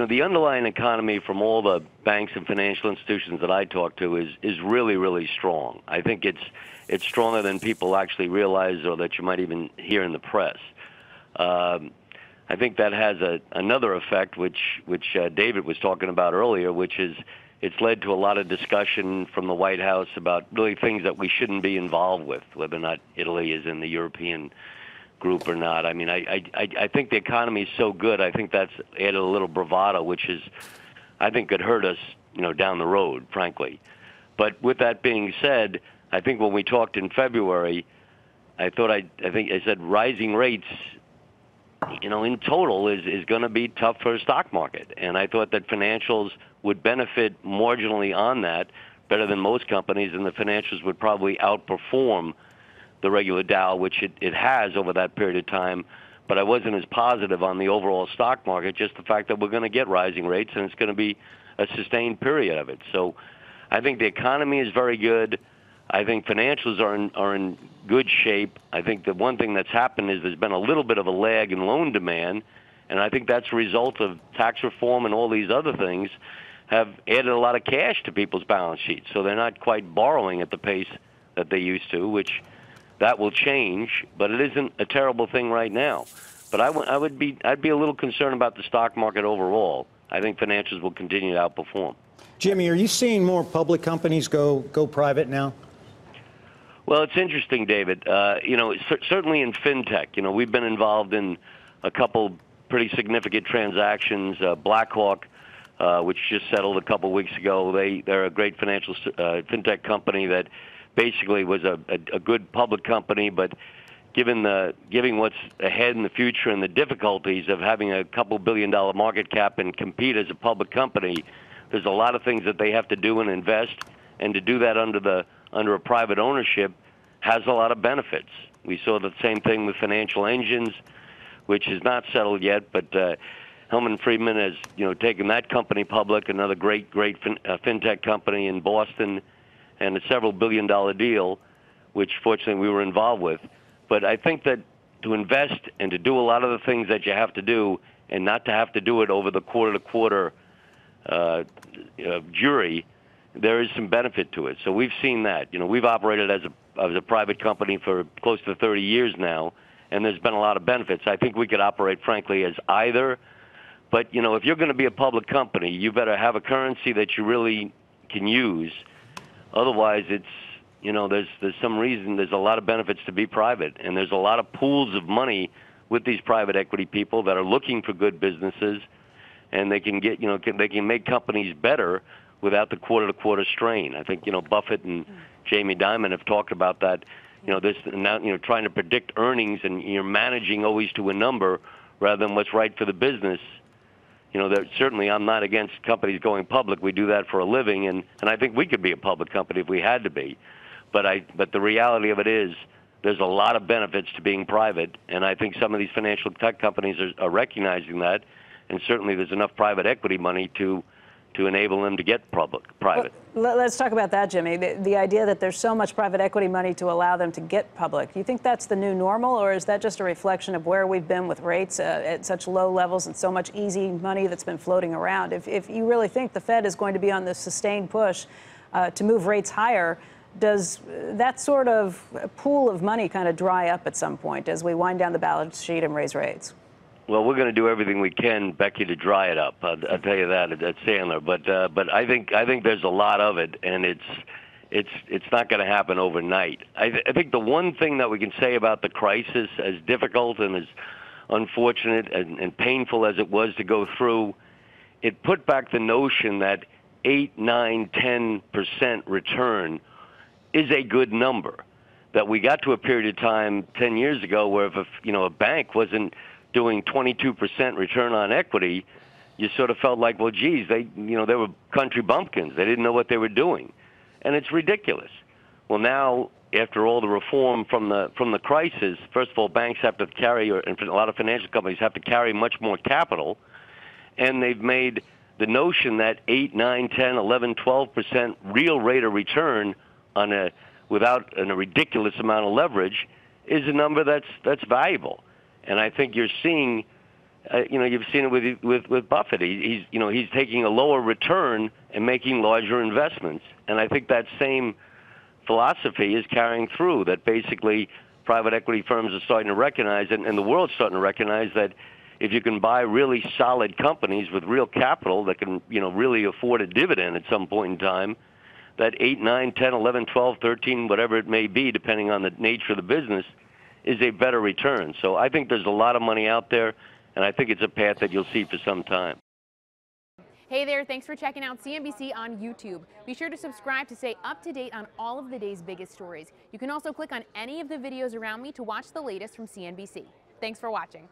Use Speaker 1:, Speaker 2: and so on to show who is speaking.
Speaker 1: The underlying economy from all the banks and financial institutions that I talk to is really, really strong. I think it's stronger than people actually realize or that you might even hear in the press. I think that has another effect, which David was talking about earlier, which is it's led to a lot of discussion from the White House about really things that we shouldn't be involved with, whether or not Italy is in the European group or not. I mean, I think the economy is so good. I think that's added a little bravado, which is, I think, could hurt us, down the road, frankly. But with that being said, I think when we talked in February, I think I said rising rates, in total is going to be tough for a stock market. And I thought that financials would benefit marginally on that, better than most companies, and the financials would probably outperform the regular Dow, which it has over that period of time. But I wasn't as positive on the overall stock market, just the fact that we're going to get rising rates, and it's going to be a sustained period of it. So I think the economy is very good. I think financials are in good shape. I think the one thing that's happened is there's been a little bit of a lag in loan demand, and I think that's a result of tax reform and all these other things have added a lot of cash to people's balance sheets. So they're not quite borrowing at the pace that they used to, which that will change, but it isn't a terrible thing right now. But I'd be a little concerned about the stock market overall. I think financials will continue to outperform.
Speaker 2: Jimmy, are you seeing more public companies go private now?
Speaker 1: Well, it's interesting, David. Certainly in fintech, we've been involved in a couple pretty significant transactions. BlackHawk, which just settled a couple weeks ago, they're a great financial fintech company that basically was a good public company, but given what's ahead in the future and the difficulties of having a couple $1 billion market cap and compete as a public company, there's a lot of things that they have to do and invest, and to do that under a private ownership has a lot of benefits. We saw the same thing with Financial Engines, which is not settled yet, but Hellman Friedman has taken that company public, another great fintech company in Boston, and a several billion-dollar deal, which fortunately we were involved with. But I think that to invest and to do a lot of the things that you have to do, and not to have to do it over the quarter-to-quarter jury, there is some benefit to it. So we've seen that. We've operated as a private company for close to 30 years now, and there's been a lot of benefits. I think we could operate, frankly, as either. But, if you're going to be a public company, you better have a currency that you really can use. Otherwise, there's some reason, there's a lot of benefits to be private, and there's a lot of pools of money with these private equity people that are looking for good businesses, and they can they can make companies better without the quarter-to-quarter strain. I think, Buffett and Jamie Dimon have talked about that. Trying to predict earnings, and you're managing always to a number rather than what's right for the business. Certainly I'm not against companies going public. We do that for a living, and I think we could be a public company if we had to be. But the reality of it is there's a lot of benefits to being private, and I think some of these financial tech companies are recognizing that, and certainly there's enough private equity money to enable them to get private.
Speaker 3: Well, let's talk about that, Jimmy. The idea that there's so much private equity money to allow them to get public. You think that's the new normal, or is that just a reflection of where we've been with rates at such low levels and so much easy money that's been floating around? If you really think the Fed is going to be on this sustained push to move rates higher, does that sort of pool of money kind of dry up at some point as we wind down the balance sheet and raise rates?
Speaker 1: Well, we're going to do everything we can, Becky, to dry it up. I'll tell you that at Sandler. But I think there's a lot of it, and it's not going to happen overnight. I think the one thing that we can say about the crisis, as difficult and as unfortunate and painful as it was to go through, it put back the notion that 8, 9, 10% return is a good number. That we got to a period of time 10 years ago where if a bank wasn't doing 22% return on equity, you sort of felt like, well, geez, they were country bumpkins. They didn't know what they were doing, and it's ridiculous. Well, now after all the reform from the crisis, first of all, banks have to carry, and a lot of financial companies have to carry much more capital, and they've made the notion that 8, 9, 10, 11, 12% real rate of return without a ridiculous amount of leverage is a number that's valuable. And I think you're seeing You've seen it with Buffett. He's taking a lower return and making larger investments. And I think that same philosophy is carrying through, that basically private equity firms are starting to recognize, and the world's starting to recognize, that if you can buy really solid companies with real capital that can, really afford a dividend at some point in time, that 8, 9, 10, 11, 12, 13, whatever it may be, depending on the nature of the business, is a better return. So I think there's a lot of money out there, and I think it's a path that you'll see for some time.
Speaker 4: Hey there, thanks for checking out CNBC on YouTube. Be sure to subscribe to stay up to date on all of the day's biggest stories. You can also click on any of the videos around me to watch the latest from CNBC. Thanks for watching.